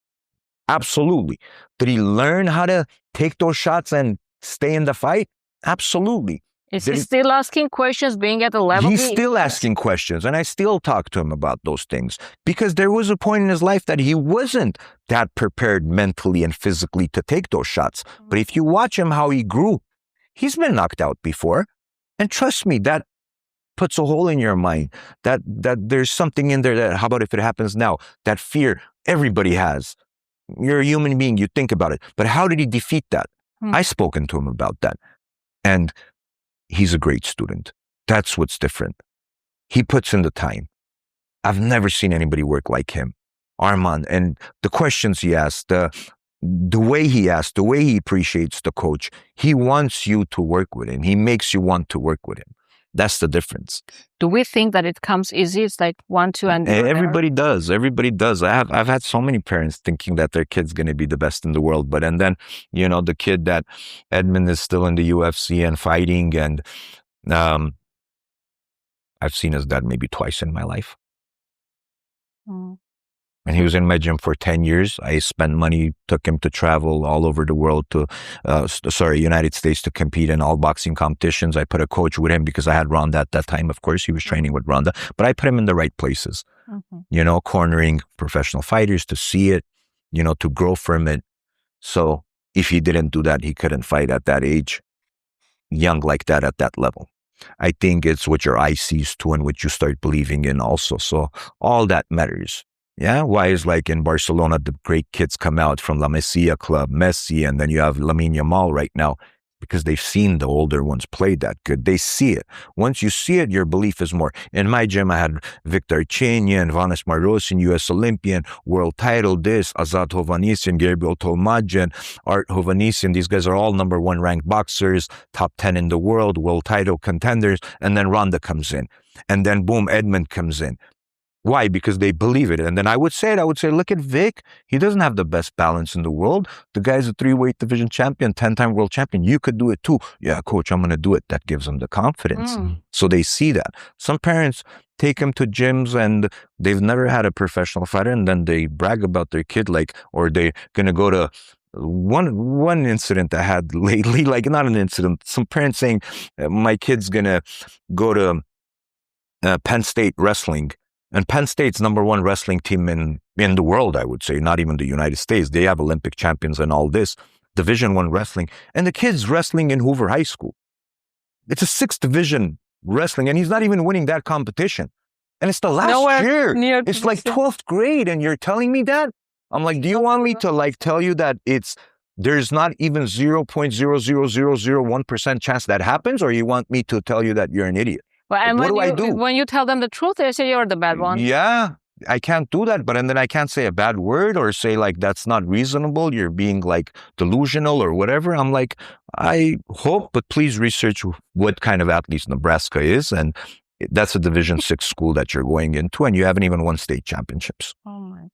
Absolutely. Did he learn how to take those shots and stay in the fight? Absolutely. Is he still asking questions, being at the level? He's still asking questions, and I still talk to him about those things because there was a point in his life that he wasn't that prepared mentally and physically to take those shots. But if you watch him, how he grew, he's been knocked out before. And trust me, that puts a hole in your mind, that there's something in there that, how about if it happens now? That fear everybody has. You're a human being, you think about it. But how did he defeat that? I've spoken to him about that. And he's a great student. That's what's different. He puts in the time. I've never seen anybody work like him. Armand, and the questions he asks, the way he asks, the way he appreciates the coach, he wants you to work with him. He makes you want to work with him. That's the difference. Do we think that it comes easy? It's like 1, 2, and everybody does. Everybody does. I've had so many parents thinking that their kid's going to be the best in the world, and then the kid that Edmond is still in the UFC and fighting, and I've seen his dad maybe twice in my life. And he was in my gym for 10 years. I spent money, took him to travel all over the world United States to compete in all boxing competitions. I put a coach with him because I had Ronda at that time. Of course, he was training with Ronda, but I put him in the right places, cornering professional fighters to see it, to grow from it. So if he didn't do that, he couldn't fight at that age, young like that at that level. I think it's what your eye sees too and what you start believing in also. So all that matters. Yeah, why is like in Barcelona, the great kids come out from La Masia Club, Messi, and then you have Lamine Yamal right now, because they've seen the older ones play that good. They see it. Once you see it, your belief is more. In my gym, I had Victor Chenyan, Vanes Marosian, U.S. Olympian, world title, Azat Hovhannisyan, Gabriel Tolmadjian, Art Hovhannisyan. These guys are all number 1 ranked boxers, top 10 in the world, world title contenders. And then Ronda comes in. And then boom, Edmond comes in. Why? Because they believe it. And then I would say, look at Vic. He doesn't have the best balance in the world. The guy's a 3-weight division champion, 10-time world champion. You could do it too. Yeah, coach, I'm going to do it. That gives them the confidence. So they see that. Some parents take them to gyms and they've never had a professional fighter, and then they brag about their kid, or they're going to go to one incident I had lately, not an incident, some parents saying, my kid's going to go to Penn State wrestling. And Penn State's number 1 wrestling team in the world, I would say, not even the United States. They have Olympic champions and all this, Division I wrestling. And the kid's wrestling in Hoover High School. It's a 6th division wrestling, and he's not even winning that competition. And it's the last year. It's like 12th grade, and you're telling me that? I'm like, do you want me to tell you that there's not even 0.00001% chance that happens, or you want me to tell you that you're an idiot? Well, and what do I do? When you tell them the truth, they say you're the bad one. Yeah, I can't do that. And then I can't say a bad word or say that's not reasonable. You're being delusional or whatever. I'm like, I hope, but please research what kind of athletes Nebraska is. And that's a Division 6 school that you're going into, and you haven't even won state championships. Oh my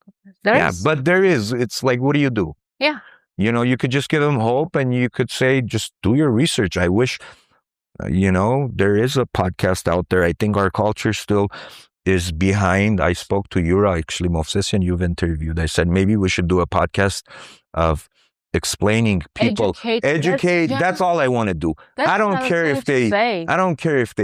goodness. But there is. It's what do you do? Yeah. You could just give them hope, and you could say, just do your research. I wish... there is a podcast out there. I think our culture still is behind. I spoke to Yura, actually, Movsesian, you've interviewed. I said, maybe we should do a podcast of explaining people. Educate. That's all I want to do. I don't care if they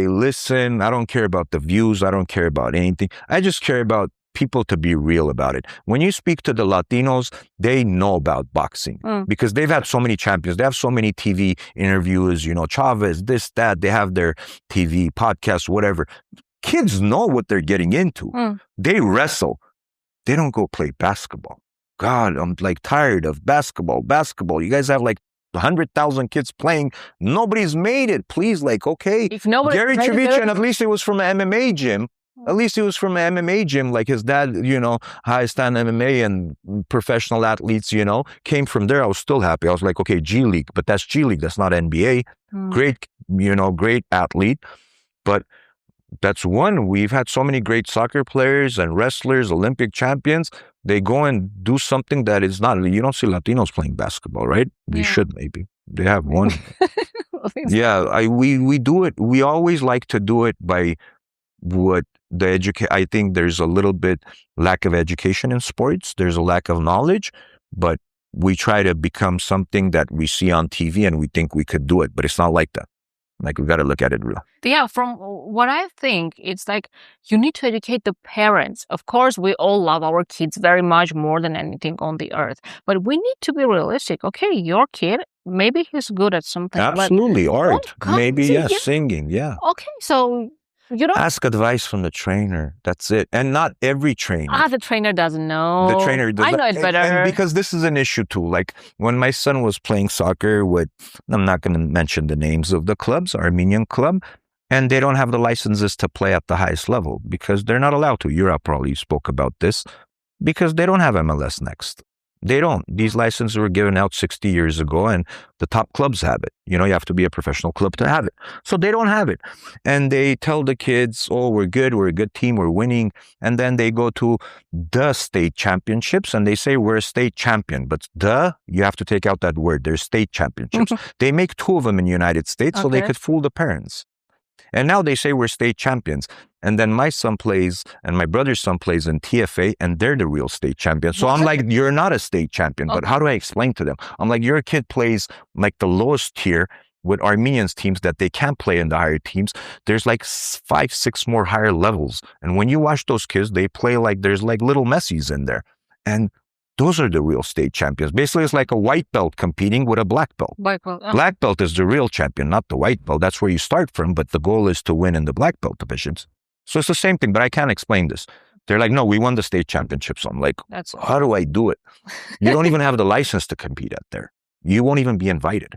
listen. I don't care about the views. I don't care about anything. I just care about people to be real about it. When you speak to the Latinos, they know about boxing because they've had so many champions. They have so many TV interviews, Chavez, this, that. They have their TV podcasts, whatever. Kids know what they're getting into. They wrestle. They don't go play basketball. God, I'm tired of basketball. You guys have 100,000 kids playing. Nobody's made it. Please, okay. Gary Trevisan, at least it was from an MMA gym. At least he was from an MMA gym, his dad, high stand MMA and professional athletes, came from there. I was still happy. I was like, okay, G League, but that's G League. That's not NBA. Great, great athlete. But that's one. We've had so many great soccer players and wrestlers, Olympic champions. They go and do something that is not, you don't see Latinos playing basketball, right? They should maybe. They have one. We do it. We always like to do it by what I think there's a little bit lack of education in sports. There's a lack of knowledge, but we try to become something that we see on TV and we think we could do it, but it's not like that. We got to look at it real. Yeah, from what I think, it's you need to educate the parents. Of course, we all love our kids very much, more than anything on the earth. But we need to be realistic. Okay, your kid, maybe he's good at something. Absolutely, art. Maybe, singing. Yeah. Okay, so You don't. Ask advice from the trainer. That's it. And not every trainer. The trainer doesn't know. The trainer doesn't. I know it better. And because this is an issue too. Like when my son was playing soccer with, I'm not going to mention the names of the clubs, Armenian club, and they don't have the licenses to play at the highest level because they're not allowed to. Europe probably spoke about this because they don't have MLS Next. They don't. These licenses were given out 60 years ago and the top clubs have it. You know, you have to be a professional club to have it. So they don't have it. And they tell the kids, oh, we're good. We're a good team. We're winning. And then they go to the state championships and they say we're a state champion. But you have to take out that word. There's state championships. They make 2 of them in the United States so they could fool the parents. And now they say we're state champions. And then my son plays and my brother's son plays in TFA and they're the real state champions. So I'm like, you're not a state champion. But how do I explain to them? I'm like, your kid plays like the lowest tier with Armenians teams that they can't play in the higher teams. There's like 5, 6 more higher levels. And when you watch those kids, they play like there's like little Messis in there. And those are the real state champions. Basically, it's like a white belt competing with a black belt. Black belt is the real champion, not the white belt. That's where you start from, but the goal is to win in the black belt divisions. So it's the same thing, but I can't explain this. They're like, no, we won the state championships. I'm like, how do I do it? You don't even have the license to compete out there. You won't even be invited.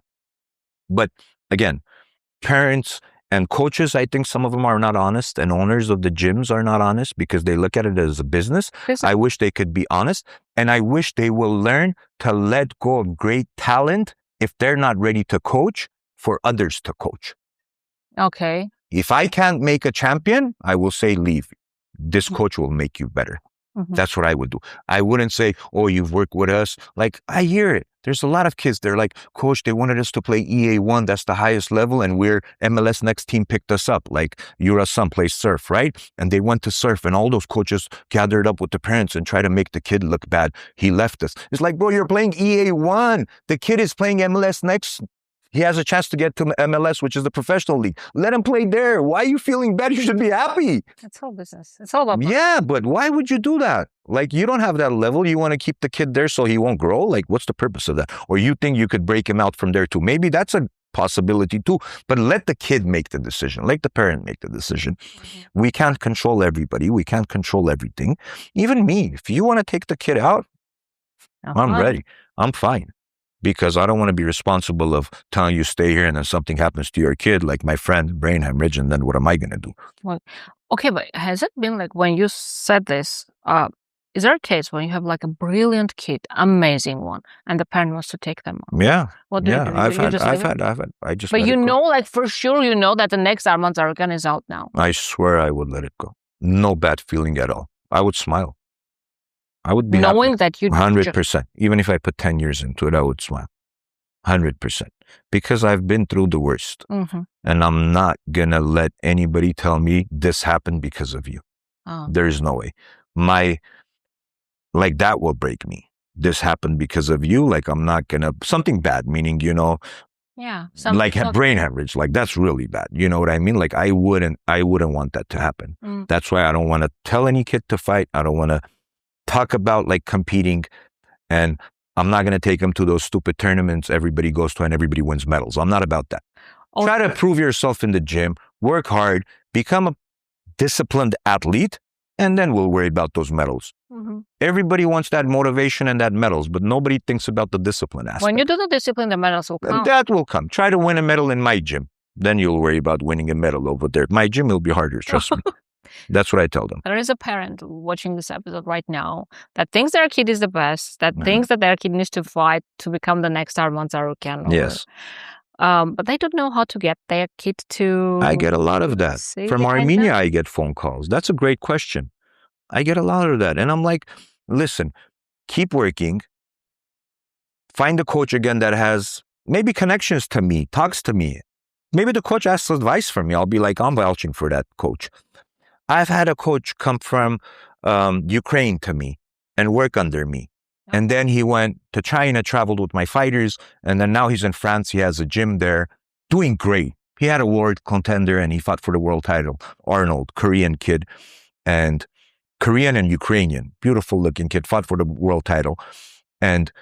But again, parents and coaches, I think some of them are not honest, and owners of the gyms are not honest because they look at it as a business. I wish they could be honest, and I wish they will learn to let go of great talent if they're not ready to coach for others to coach. Okay. If I can't make a champion, I will say leave. This coach will make you better. That's what I would do. I wouldn't say, oh, you've worked with us. Like, I hear it. There's a lot of kids. They're like, coach, they wanted us to play EA1. That's the highest level. And we're MLS Next team picked us up. Like, your son plays surf, right? And they went to surf and all those coaches gathered up with the parents and tried to make the kid look bad. He left us. It's like, bro, you're playing EA1. The kid is playing MLS Next. He has a chance to get to MLS, which is the professional league. Let him play there. Why are you feeling bad? You should be happy. It's all business. It's all about business. Yeah, but why would you do that? Like, you don't have that level. You want to keep the kid there so he won't grow? Like, what's the purpose of that? Or you think you could break him out from there too? Maybe that's a possibility too. But let the kid make the decision. Let the parent make the decision. We can't control everybody. We can't control everything. Even me, if you want to take the kid out, I'm ready. I'm fine. Because I don't want to be responsible of telling you stay here and then something happens to your kid, like my friend, brain hemorrhage, and then what am I going to do? Well, okay, but has it been like when you said this, is there a case when you have like a brilliant kid, amazing one, and the parent wants to take them out? Yeah. What do you do? I've had. I just. But you know, like for sure, you know that the next Edmond Tarverdyan is out now. I swear I would let it go. No bad feeling at all. I would smile. I would be knowing happy. that you 100%. Even if I put 10 years into it, I would smile. 100%. Because I've been through the worst. And I'm not going to let anybody tell me this happened because of you. There's no way. Like that will break me. This happened because of you. Like I'm not going to, something bad, meaning, you know, like brain hemorrhage, like that's really bad. You know what I mean? Like I wouldn't want that to happen. That's why I don't want to tell any kid to fight. I don't want to talk about like competing, and I'm not going to take them to those stupid tournaments everybody goes to and everybody wins medals. I'm not about that. Try to prove yourself in the gym, work hard, become a disciplined athlete, and then we'll worry about those medals. Everybody wants that motivation and that medals, but nobody thinks about the discipline aspect. When you do the discipline, the medals will come. That will come. Try to win a medal in my gym. Then you'll worry about winning a medal over there. My gym will be harder, trust me. That's what I tell them. There is a parent watching this episode right now that thinks their kid is the best, that thinks that their kid needs to fight to become the next Edmond Tarverdyan. Yes. But they don't know how to get their kid to... I get a lot of that. From Armenia, I get phone calls. That's a great question. I get a lot of that. And I'm like, listen, keep working. Find a coach again that has maybe connections to me, talks to me. Maybe the coach asks advice from me. I'll be like, I'm vouching for that coach. I've had a coach come from Ukraine to me and work under me. And then he went to China, traveled with my fighters. And then now he's in France. He has a gym there, doing great. He had a world contender and he fought for the world title. Arnold, Korean kid, and Korean and Ukrainian, beautiful looking kid, fought for the world title. And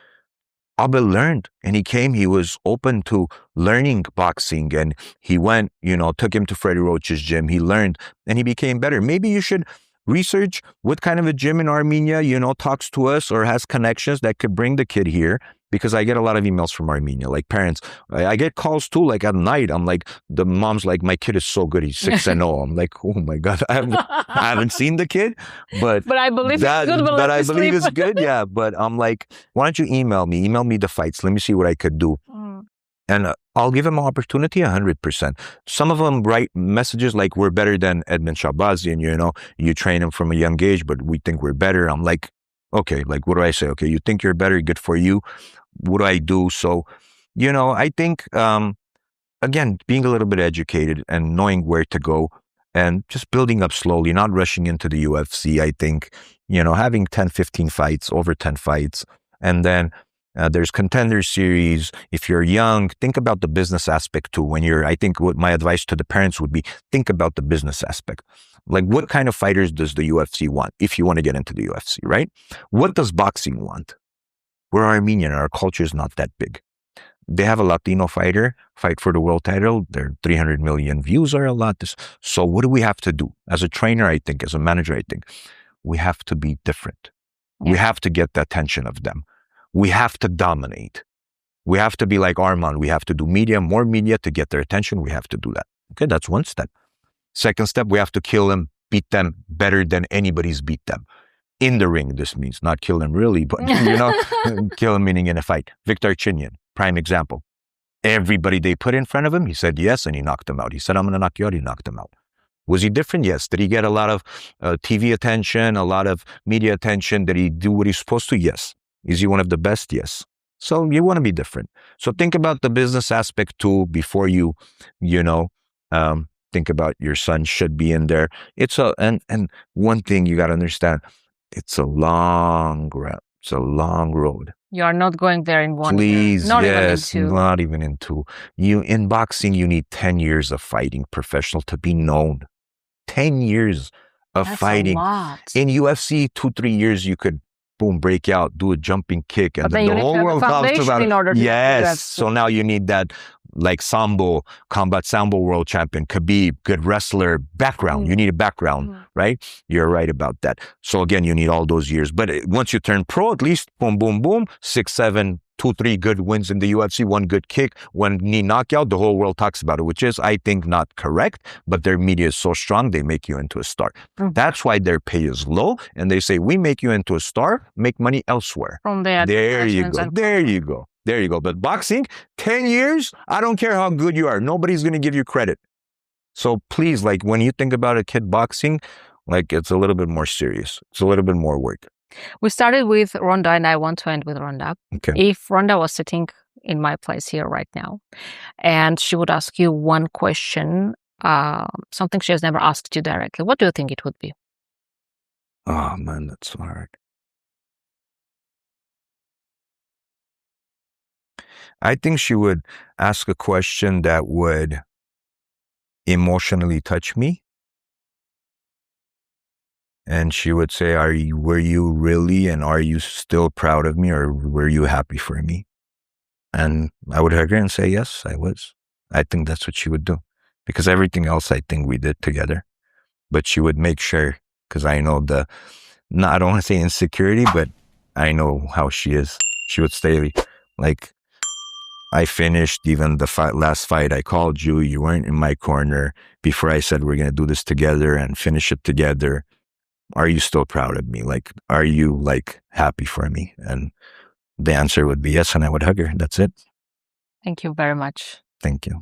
Abel learned, and he was open to learning boxing, and he went, took him to Freddie Roach's gym. He learned and he became better. Maybe you should research what kind of a gym in Armenia, talks to us or has connections that could bring the kid here. Because I get a lot of emails from Armenia, like parents. I get calls too, like at night. I'm like, the mom's like, my kid is so good. He's 6-0. I'm like, oh my God, I haven't seen the kid, but I believe it's good. But I believe it's good. Yeah. But I'm like, why don't you email me the fights. Let me see what I could do. And I'll give him an opportunity 100%. Some of them write messages like, we're better than Edmond Tarverdyan, you train him from a young age, but we think we're better. I'm like, okay, like, what do I say? Okay, you think you're better, good for you. What do I do? So, I think, again, being a little bit educated and knowing where to go and just building up slowly, not rushing into the UFC. I think, having 10, 15 fights, over 10 fights, and then there's Contender Series. If you're young, think about the business aspect too. I think what my advice to the parents would be, think about the business aspect. Like, what kind of fighters does the UFC want if you want to get into the UFC, right? What does boxing want? We're Armenian. Our culture is not that big. They have a Latino fighter fight for the world title. Their 300 million views are a lot. So what do we have to do? As a trainer, I think, as a manager, I think, we have to be different. Yeah. We have to get the attention of them. We have to dominate. We have to be like Armand. We have to do more media to get their attention. We have to do that. Okay, that's one step. Second step, we have to kill them, beat them better than anybody's beat them. In the ring, this means not kill them really, but, kill them meaning in a fight. Victor Chinyan, prime example. Everybody they put in front of him, he said yes, and he knocked them out. He said, I'm going to knock you out. He knocked them out. Was he different? Yes. Did he get a lot of TV attention, a lot of media attention? Did he do what he's supposed to? Yes. Is he one of the best? Yes. So you want to be different. So think about the business aspect too before you, think about your son should be in there. And one thing you got to understand, it's a long road. It's a long road. You are not going there in one year. Not yes, even in two. Not even in two. In boxing, you need 10 years of fighting professional to be known. 10 years of That's fighting. A lot. In UFC, 2-3 years, you could boom, break out, do a jumping kick, and then the whole world talks about it. Yes. So now you need that, like combat sambo world champion, Khabib, good wrestler, background. You need a background, right? You're right about that. So again, you need all those years. But once you turn pro, at least boom, boom, boom, 6, 7, 2-3 good wins in the UFC, one good kick, one knee knockout, the whole world talks about it, which is, I think, not correct, but their media is so strong, they make you into a star. That's why their pay is low, and they say, we make you into a star, make money elsewhere. From there you go. There you go. There you go. But boxing, 10 years, I don't care how good you are. Nobody's going to give you credit. So please, like, when you think about a kid boxing, like, it's a little bit more serious. It's a little bit more work. We started with Ronda, and I want to end with Ronda. Okay. If Ronda was sitting in my place here right now, and she would ask you one question, something she has never asked you directly, what do you think it would be? Oh, man, that's so hard. I think she would ask a question that would emotionally touch me. And she would say, were you really, and are you still proud of me, or were you happy for me? And I would hug her and say, yes, I was. I think that's what she would do. Because everything else I think we did together. But she would make sure, because I know I don't want to say insecurity, but I know how she is. She would stay like, I finished even the last fight. I called you. You weren't in my corner before I said we're going to do this together and finish it together. Are you still proud of me? Like, are you like happy for me? And the answer would be yes, and I would hug her. That's it. Thank you very much. Thank you.